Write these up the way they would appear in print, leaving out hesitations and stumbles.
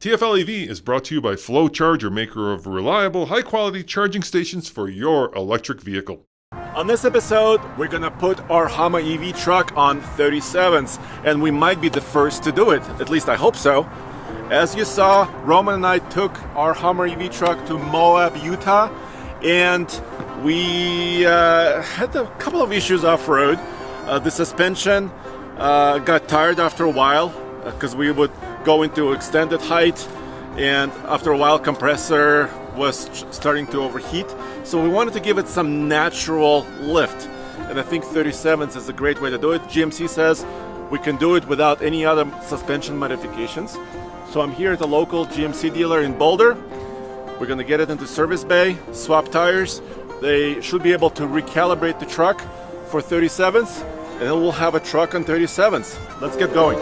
TFL EV is brought to you by Flow Charger, maker of reliable, high-quality charging stations for your electric vehicle. On this episode, we're gonna put our Hummer EV truck on 37s, and we might be the first to do it. At least I hope so. As you saw, Roman and I took our Hummer EV truck to Moab, Utah, and we had a couple of issues off-road. The suspension got tired after a while because we would go into extended height, and after a while compressor was starting to overheat, so we wanted to give it some natural lift, and I think 37s is a great way to do it. GMC says we can do it without any other suspension modifications. So I'm here at the local GMC dealer in Boulder. We're going to get it into service bay, swap tires. They should be able to recalibrate the truck for 37s, and then we'll have a truck on 37s. Let's get going.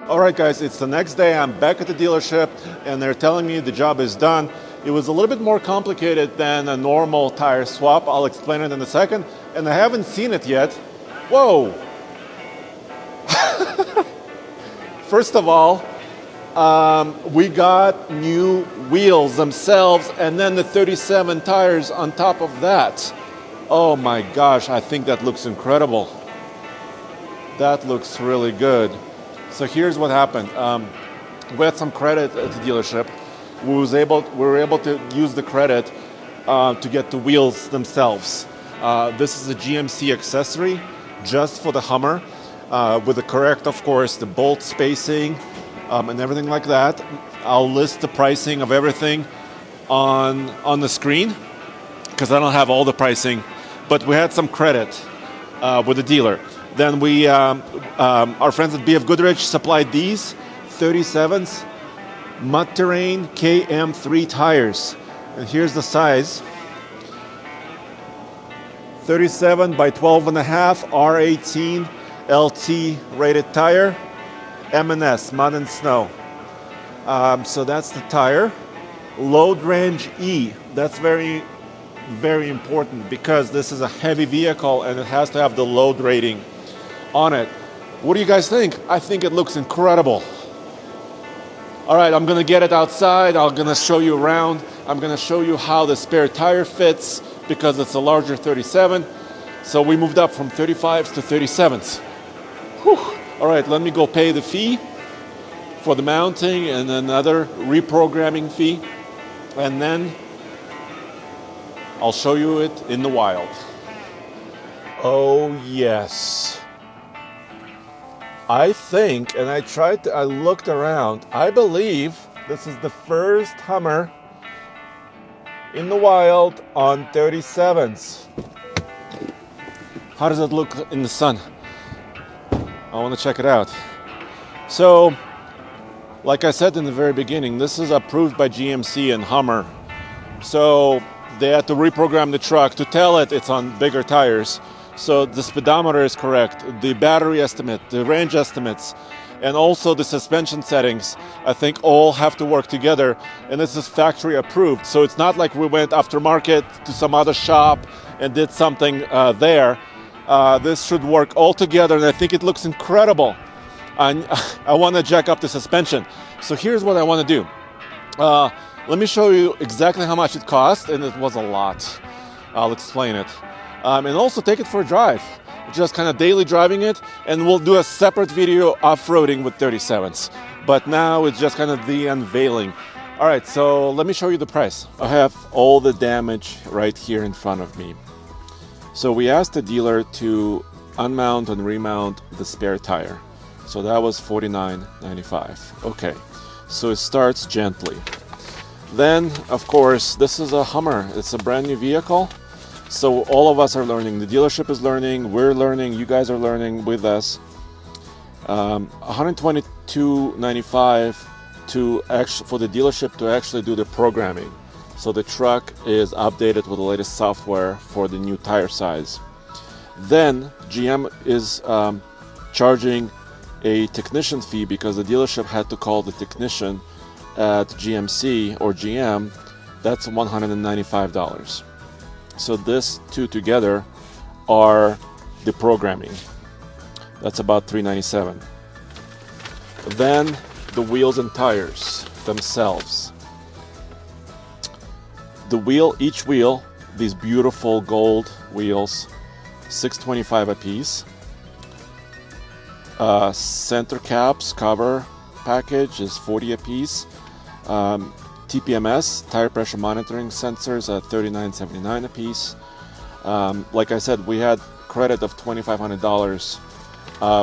Alright guys, it's the next day. I'm back at the dealership and they're telling me the job is done. It was a little bit more complicated than a normal tire swap. I'll explain it in a second. And I haven't seen it yet. Whoa! First of all, we got new wheels themselves and then the 37 tires on top of that. Oh my gosh, I think that looks incredible. That looks really good. So here's what happened. We had some credit at the dealership. We were able to use the credit to get the wheels themselves. This is a GMC accessory just for the Hummer with the correct, of course, the bolt spacing and everything like that. I'll list the pricing of everything on the screen because I don't have all the pricing, but we had some credit with the dealer. Then our friends at BF Goodrich supplied these 37s Mud Terrain KM3 tires. And here's the size. 37 by 12.5 R18 LT rated tire. M&S, Mud and Snow. So that's the tire. Load range E. That's very, very important because this is a heavy vehicle and it has to have the load rating on it. What do you guys think? I think it looks incredible. All right, I'm gonna get it outside. I'm gonna show you around. I'm gonna show you how the spare tire fits because it's a larger 37. So we moved up from 35s to 37s. Whew. All right, let me go pay the fee for the mounting and another reprogramming fee. And then I'll show you it in the wild. Oh yes. I think, and I looked around, I believe this is the first Hummer in the wild on 37s. How does it look in the sun? I want to check it out. So, like I said in the very beginning, this is approved by GMC and Hummer. So, they had to reprogram the truck to tell it it's on bigger tires. So the speedometer is correct, the battery estimate, the range estimates, and also the suspension settings, I think all have to work together, and this is factory approved. So it's not like we went aftermarket to some other shop and did something there. This should work all together, and I think it looks incredible. I want to jack up the suspension. So here's what I want to do. Let me show you exactly how much it cost, and it was a lot. I'll explain it. And also take it for a drive, just kind of daily driving it, and we'll do a separate video off-roading with 37s. But now it's just kind of the unveiling. All right, so let me show you the price. I have all the damage right here in front of me. So we asked the dealer to unmount and remount the spare tire. So that was $49.95. Okay, so it starts gently. Then, of course, this is a Hummer. It's a brand new vehicle. So all of us are learning. The dealership is learning. We're learning. You guys are learning with us. $122.95 for the dealership to actually do the programming. so the truck is updated with the latest software for the new tire size. Then GM is charging a technician fee because the dealership had to call the technician at GMC or GM. That's $195. So this two together are the programming. That's about $397. Then the wheels and tires themselves. Each wheel, these beautiful gold wheels, $625 a piece. Center caps cover package is $40 a piece. TPMS, tire pressure monitoring sensors, at $39.79 a piece. Like I said, we had credit of $2,500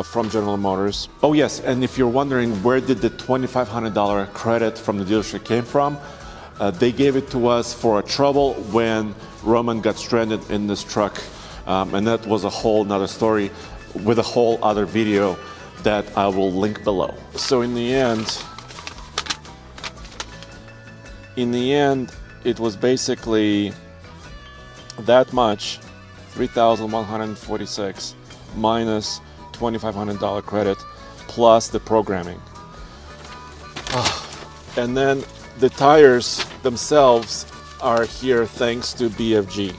from General Motors. Oh yes, and if you're wondering where did the $2,500 credit from the dealership came from, they gave it to us for a trouble when Roman got stranded in this truck, and that was a whole nother story with a whole other video that I will link below. So in the end, it was basically that much, $3,146 minus $2,500 credit plus the programming. And then the tires themselves are here thanks to BFG.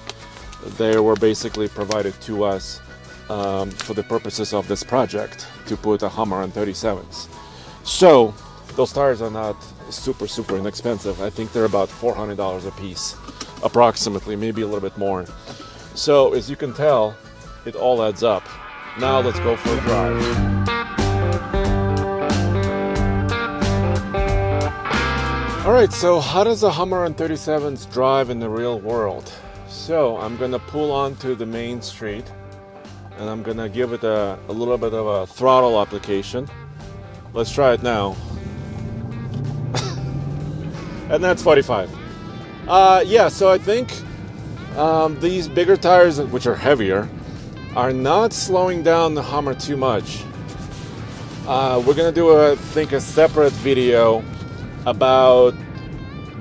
They were basically provided to us for the purposes of this project to put a Hummer on 37s. So those tires are not super inexpensive. I think they're about $400 a piece, approximately, maybe a little bit more. So as you can tell, it all adds up. Now let's go for a drive. All right, so how does a Hummer on 37s drive in the real world? So I'm gonna pull onto the main street and I'm gonna give it a little bit of a throttle application. Let's try it now. And that's 45. Yeah, so I think these bigger tires, which are heavier, are not slowing down the Hummer too much. We're gonna do a separate video about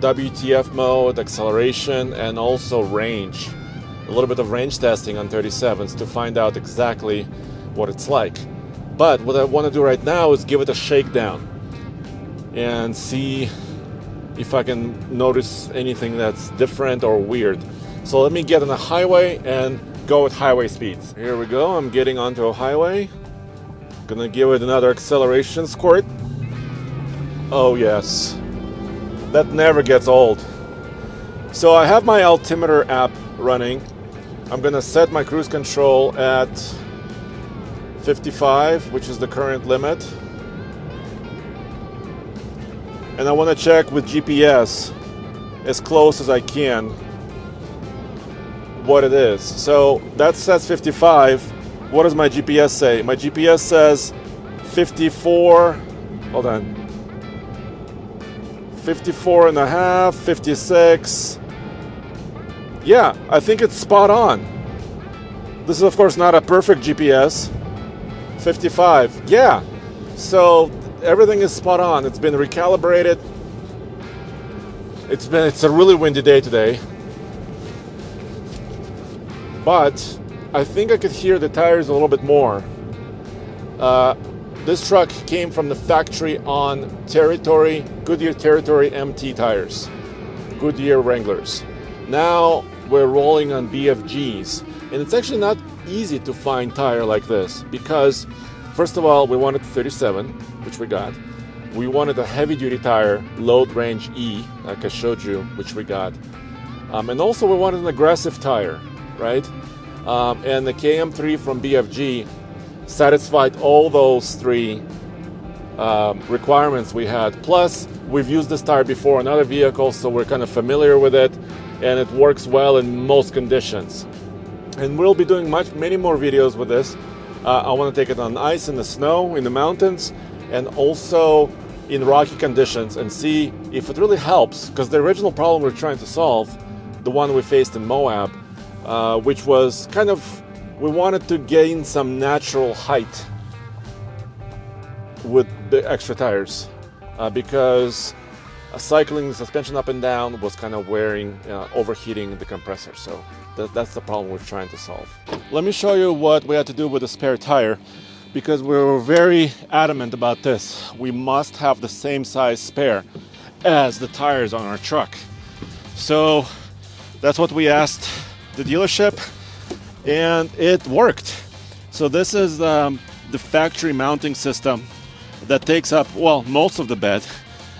WTF mode, acceleration, and also range. A little bit of range testing on 37s to find out exactly what it's like. But what I want to do right now is give it a shakedown and see if I can notice anything that's different or weird. So let me get on the highway and go with highway speeds. Here we go, I'm getting onto a highway. Gonna give it another acceleration squirt. Oh yes, that never gets old. So I have my altimeter app running. I'm gonna set my cruise control at 55, which is the current limit. And I wanna check with GPS as close as I can what it is. So that says 55. What does my GPS say? My GPS says 54, hold on. 54 and a half, 56. Yeah, I think it's spot on. This is of course not a perfect GPS. 55, yeah. So everything is spot on. It's been recalibrated. It's a really windy day today. But I think I could hear the tires a little bit more. This truck came from the factory on Goodyear Territory MT tires, Goodyear Wranglers. Now we're rolling on BFGs, and it's actually not easy to find tire like this because, first of all, we wanted 37, which we got. We wanted a heavy-duty tire, load range E, like I showed you, which we got. And also we wanted an aggressive tire, right? And the KM3 from BFG satisfied all those three requirements we had. Plus, we've used this tire before on other vehicles, so we're kind of familiar with it, and it works well in most conditions. And we'll be doing many more videos with this. I want to take it on ice, in the snow, in the mountains, and also in rocky conditions, and see if it really helps. Because the original problem we're trying to solve, the one we faced in Moab, which was kind of, we wanted to gain some natural height with the extra tires, because cycling the suspension up and down was kind of wearing, overheating the compressor. So that's the problem we're trying to solve. Let me show you what we had to do with the spare tire, because we were very adamant about this. We must have the same size spare as the tires on our truck. So that's what we asked the dealership, and it worked. So this is the factory mounting system that takes up, well, most of the bed.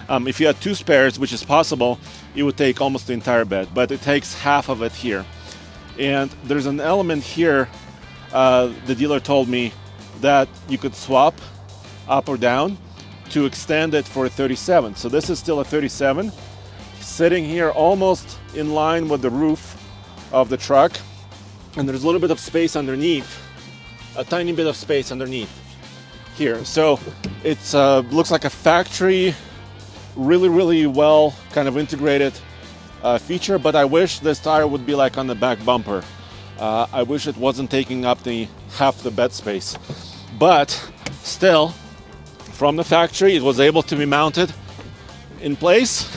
If you had 2 spares, which is possible, it would take almost the entire bed, but it takes half of it here. And there's an element here, the dealer told me, that you could swap up or down to extend it for a 37. So this is still a 37, sitting here almost in line with the roof of the truck. And there's a little bit of space underneath, a tiny bit of space underneath here. So it's looks like a factory, really well kind of integrated feature, but I wish this tire would be like on the back bumper. I wish it wasn't taking up half the bed space. But still, from the factory, it was able to be mounted in place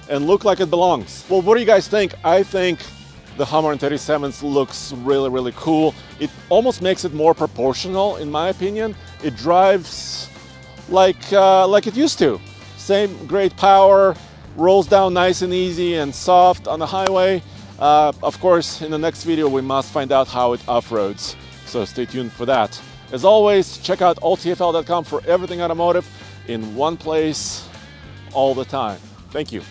and look like it belongs. Well, what do you guys think? I think the Hummer in 37s looks really cool. It almost makes it more proportional, in my opinion. It drives like it used to. Same great power, rolls down nice and easy and soft on the highway. Of course, in the next video, we must find out how it off-roads. So stay tuned for that. As always, check out alltfl.com for everything automotive in one place all the time. Thank you.